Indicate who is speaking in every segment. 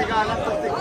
Speaker 1: Egal, lass das Ding.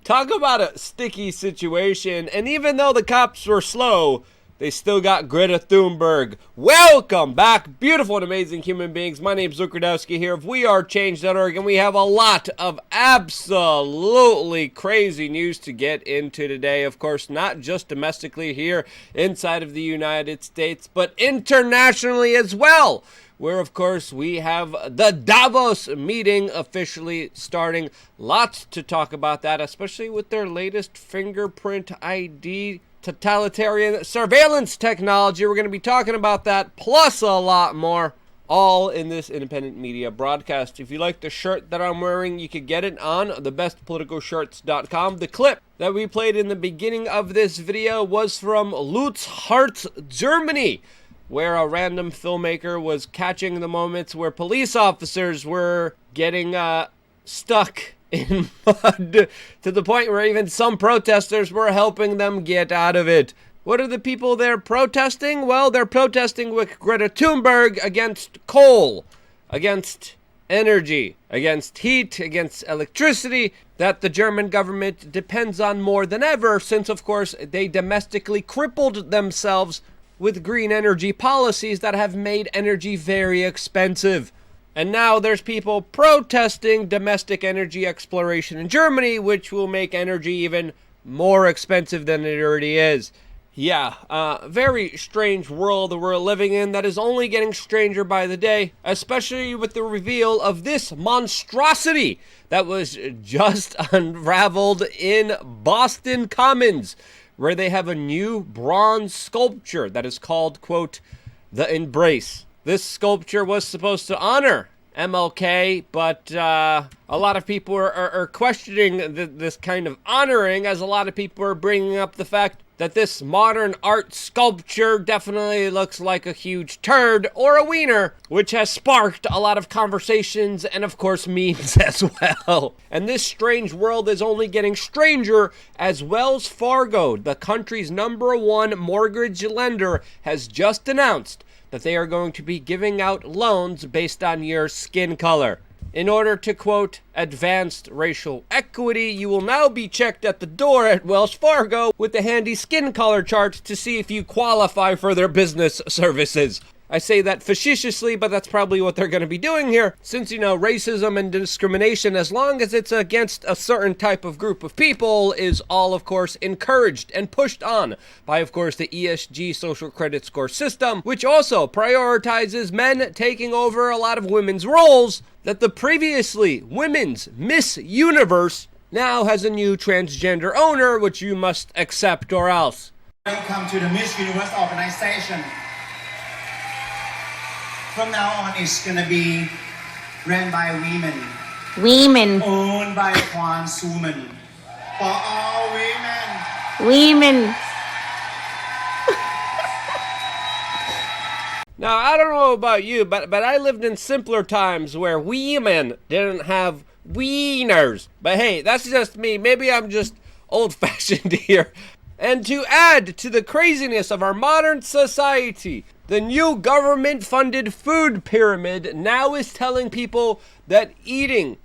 Speaker 2: Talk about a sticky situation, and even though the cops were slow, they still got Greta Thunberg. Welcome back, beautiful and amazing human beings. My name's Luke Radowski here of WeAreChange.org, and we have a lot of absolutely crazy news to get into today. Of course, not just domestically here inside of the United States, but internationally as well, where, of course, we have the Davos meeting officially starting. Lots to talk about that, especially with their latest fingerprint ID totalitarian surveillance technology. We're going to be talking about that, plus a lot more, all in this independent media broadcast. If you like the shirt that I'm wearing, you can get it on thebestpoliticalshirts.com. The clip that we played in the beginning of this video was from Lutz Hartz, Germany, where a random filmmaker was catching the moments where police officers were getting stuck in mud to the point where even some protesters were helping them get out of it. What are the people there protesting? Well, they're protesting with Greta Thunberg against coal, against energy, against heat, against electricity that the German government depends on more than ever since, of course, they domestically crippled themselves with green energy policies that have made energy very expensive. And now there's people protesting domestic energy exploration in Germany, which will make energy even more expensive than it already is. Yeah, very strange world that we're living in that is only getting stranger by the day, especially with the reveal of this monstrosity that was just unraveled in Boston Commons, where they have a new bronze sculpture that is called, quote, The Embrace. This sculpture was supposed to honor MLK, but a lot of people are questioning this kind of honoring, as a lot of people are bringing up the fact that this modern art sculpture definitely looks like a huge turd or a wiener, which has sparked a lot of conversations and, of course, memes as well. And this strange world is only getting stranger as Wells Fargo, the country's #1 mortgage lender, has just announced that they are going to be giving out loans based on your skin color. In order to, quote, advanced racial equity, you will now be checked at the door at Wells Fargo with the handy skin color chart to see if you qualify for their business services. I say that facetiously, but that's probably what they're going to be doing here, since, you know, racism and discrimination, as long as it's against a certain type of group of people, is all, of course, encouraged and pushed on by, of course, the ESG social credit score system, which also prioritizes men taking over a lot of women's roles, that the previously women's Miss Universe now has a new transgender owner, which you must accept or else.
Speaker 3: Welcome to the Miss Universe organization. From now on, it's gonna be ran by women.
Speaker 4: Women.
Speaker 3: Owned by transwomen. For all women.
Speaker 4: Women.
Speaker 2: Now, I don't know about you, but I lived in simpler times where women didn't have wieners. But hey, that's just me. Maybe I'm just old-fashioned here. And to add to the craziness of our modern society, the new government-funded food pyramid now is telling people that eating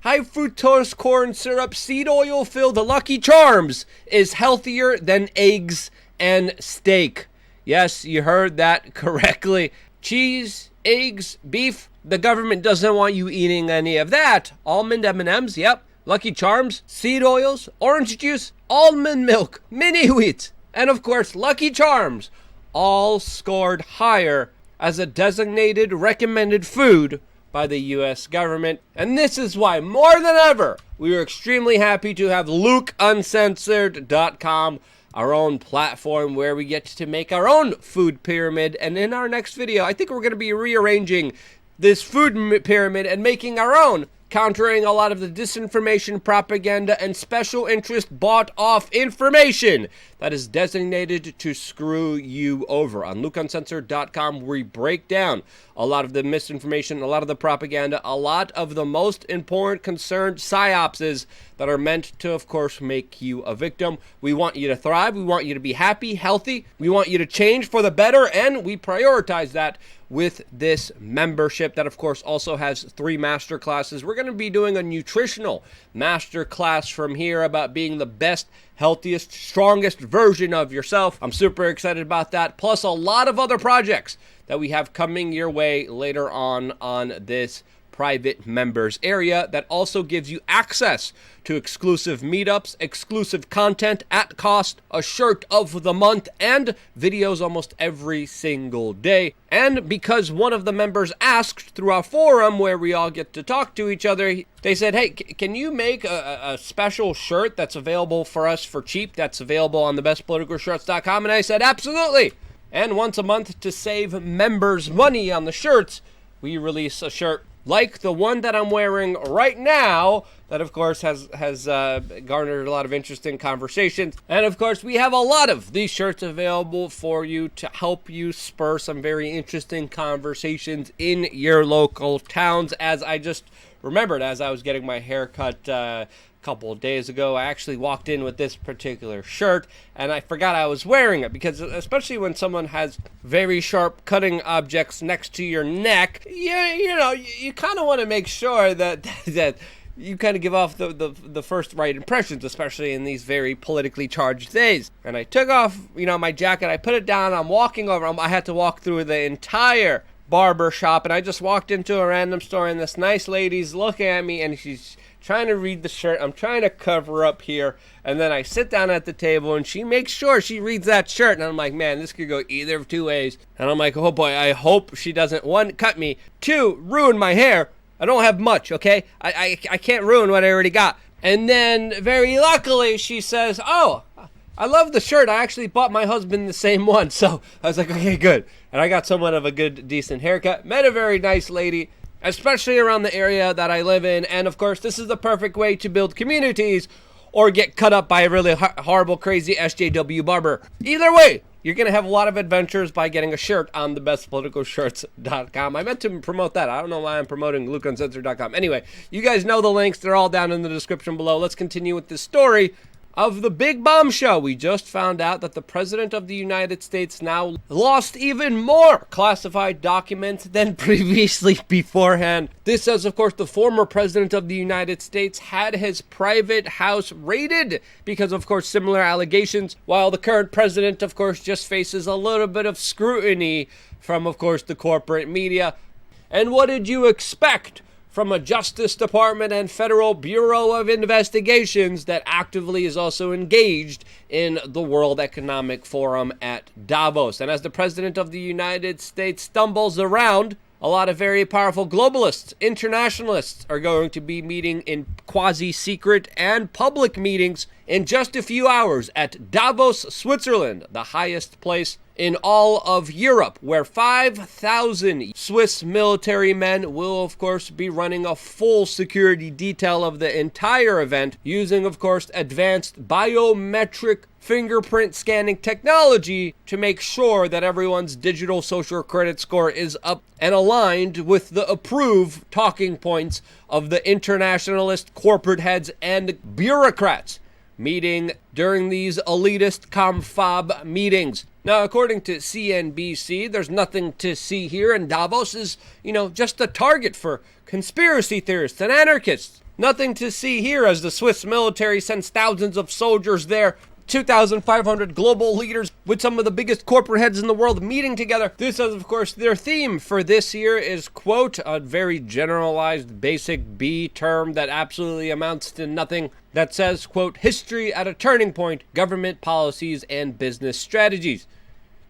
Speaker 2: high fructose corn syrup seed oil filled Lucky Charms is healthier than eggs and steak. Yes, you heard that correctly. Cheese, eggs, beef, the government doesn't want you eating any of that. Almond M&Ms, yep. Lucky Charms, seed oils, orange juice, almond milk, mini wheat, and of course Lucky Charms all scored higher as a designated recommended food by the U.S. government. And this is why, more than ever, we are extremely happy to have LukeUncensored.com, our own platform where we get to make our own food pyramid. And in our next video, I think we're going to be rearranging this food pyramid and making our own, countering a lot of the disinformation, propaganda, and special interest bought-off information that is designated to screw you over. On LukeUncensored.com, we break down a lot of the misinformation, a lot of the propaganda, a lot of the most important concerned PSYOPs that are meant to, of course, make you a victim. We want you to thrive. We want you to be happy, healthy. We want you to change for the better, and we prioritize that with this membership that, of course, also has 3 master classes. We're going to be doing a nutritional master class from here about being the best, healthiest, strongest version of yourself. I'm super excited about that, plus a lot of other projects that we have coming your way later on this private members area that also gives you access to exclusive meetups, exclusive content at cost, a shirt of the month, and videos almost every single day. And because one of the members asked through our forum where we all get to talk to each other, they said, hey, can you make a special shirt that's available for us for cheap, that's available on thebestpoliticalshirts.com? And I said, absolutely. And once a month, to save members money on the shirts, we release a shirt like the one that I'm wearing right now, that of course has garnered a lot of interesting conversations. And of course, we have a lot of these shirts available for you to help you spur some very interesting conversations in your local towns. As I just remembered, as I was getting my hair cut a couple of days ago, I actually walked in with this particular shirt and I forgot I was wearing it, because especially when someone has very sharp cutting objects next to your neck, you kind of want to make sure that you kind of give off the first right impressions, especially in these very politically charged days. And I took off, my jacket, I put it down, I'm walking over, I had to walk through the entire barber shop, and I just walked into a random store, and this nice lady's looking at me, and she's trying to read the shirt. I'm trying to cover up here, and then I sit down at the table, and she makes sure she reads that shirt, and I'm like, man, this could go either of 2 ways. And I'm like, oh boy, I hope she doesn't, 1, cut me, 2, ruin my hair. I don't have much, okay? I can't ruin what I already got. And then, very luckily, she says, oh, I love the shirt. I actually bought my husband the same one. So I was like, okay, good. And I got somewhat of a good, decent haircut. Met a very nice lady, especially around the area that I live in. And of course, this is the perfect way to build communities or get cut up by a really horrible, crazy SJW barber. Either way, you're going to have a lot of adventures by getting a shirt on thebestpoliticalshirts.com. I meant to promote that. I don't know why I'm promoting LukeUncensored.com. Anyway, you guys know the links. They're all down in the description below. Let's continue with this story of the big bombshell. We just found out that the President of the United States now lost even more classified documents than previously beforehand. This as, of course, the former President of the United States had his private house raided because, of course, similar allegations, while the current president, of course, just faces a little bit of scrutiny from, of course, the corporate media. And what did you expect from a Justice Department and Federal Bureau of Investigations that actively is also engaged in the World Economic Forum at Davos? And as the President of the United States stumbles around, a lot of very powerful globalists, internationalists are going to be meeting in quasi-secret and public meetings in just a few hours at Davos, Switzerland, the highest place in all of Europe, where 5,000 Swiss military men will, of course, be running a full security detail of the entire event, using, of course, advanced biometric fingerprint scanning technology to make sure that everyone's digital social credit score is up and aligned with the approved talking points of the internationalist corporate heads and bureaucrats meeting during these elitist confab meetings. Now, according to CNBC, there's nothing to see here, and Davos is, just a target for conspiracy theorists and anarchists. Nothing to see here as the Swiss military sends thousands of soldiers there, 2,500 global leaders with some of the biggest corporate heads in the world meeting together. This is, of course, their theme for this year is, quote, a very generalized basic B term that absolutely amounts to nothing, that says, quote, history at a turning point, government policies and business strategies.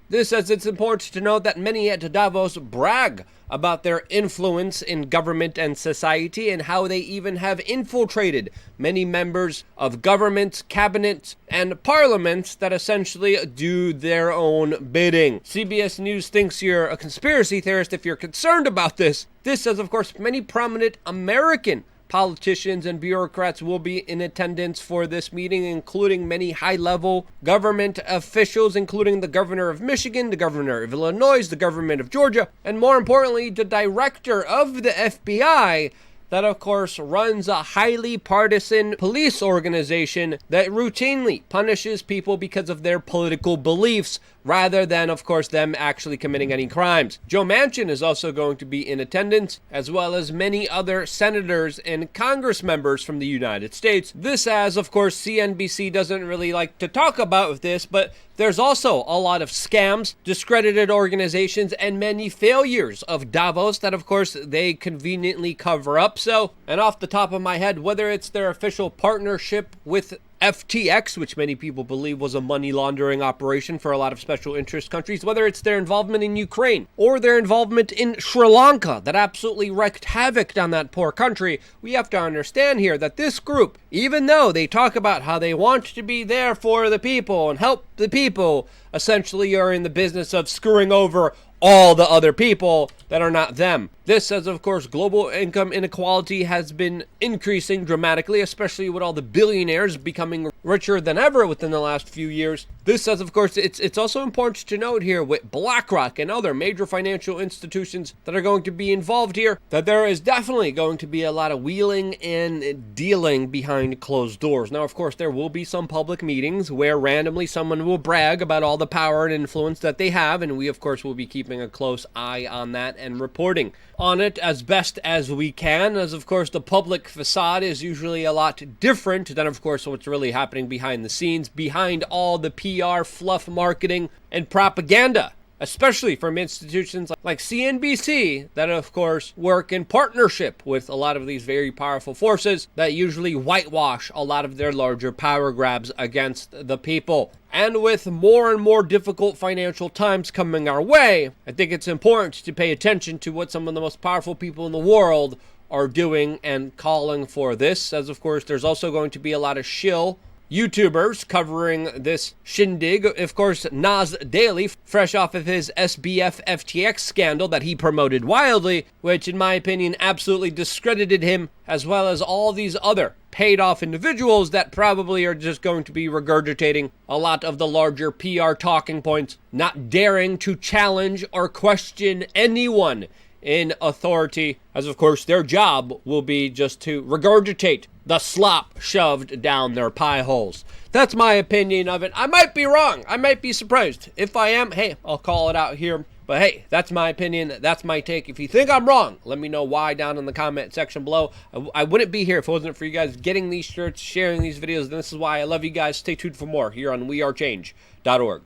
Speaker 2: This, as it's important to note that many at Davos brag about their influence in government and society and how they even have infiltrated many members of governments, cabinets, and parliaments that essentially do their own bidding. CBS News thinks you're a conspiracy theorist if you're concerned about this. This says, of course, many prominent American politicians and bureaucrats will be in attendance for this meeting, including many high-level government officials, including the governor of Michigan, the governor of Illinois, the government of Georgia, and more importantly, the director of the FBI that, of course, runs a highly partisan police organization that routinely punishes people because of their political beliefs rather than, of course, them actually committing any crimes. Joe Manchin is also going to be in attendance, as well as many other senators and Congress members from the United States. This, as, of course, CNBC doesn't really like to talk about this, but there's also a lot of scams, discredited organizations, and many failures of Davos that, of course, they conveniently cover up. So, and off the top of my head, whether it's their official partnership with FTX, which many people believe was a money laundering operation for a lot of special interest countries, whether it's their involvement in Ukraine or their involvement in Sri Lanka that absolutely wreaked havoc on that poor country, we have to understand here that this group, even though they talk about how they want to be there for the people and help the people, essentially are in the business of screwing over all the other people that are not them. This says, of course, global income inequality has been increasing dramatically, especially with all the billionaires becoming richer than ever within the last few years. This says, of course, it's also important to note here with BlackRock and other major financial institutions that are going to be involved here, that there is definitely going to be a lot of wheeling and dealing behind closed doors. Now, of course, there will be some public meetings where randomly someone will brag about all the power and influence that they have, and we, of course, will be keeping a close eye on that and reporting on it as best as we can, as of course the public facade is usually a lot different than, of course, what's really happening behind the scenes, behind all the PR, fluff marketing, and propaganda, especially from institutions like CNBC that, of course, work in partnership with a lot of these very powerful forces that usually whitewash a lot of their larger power grabs against the people. And with more and more difficult financial times coming our way, I think it's important to pay attention to what some of the most powerful people in the world are doing and calling for this, as of course there's also going to be a lot of shill YouTubers covering this shindig. Of course, Nas Daily, fresh off of his SBF FTX scandal that he promoted wildly, which in my opinion absolutely discredited him, as well as all these other paid off individuals that probably are just going to be regurgitating a lot of the larger PR talking points, not daring to challenge or question anyone in authority, as of course their job will be just to regurgitate the slop shoved down their pie holes. That's my opinion of it. I might be wrong. I might be surprised. If I am, hey, I'll call it out here. But hey, that's my opinion. That's my take. If you think I'm wrong, let me know why down in the comment section below. I wouldn't be here if it wasn't for you guys getting these shirts, sharing these videos. And this is why I love you guys. Stay tuned for more here on wearechange.org.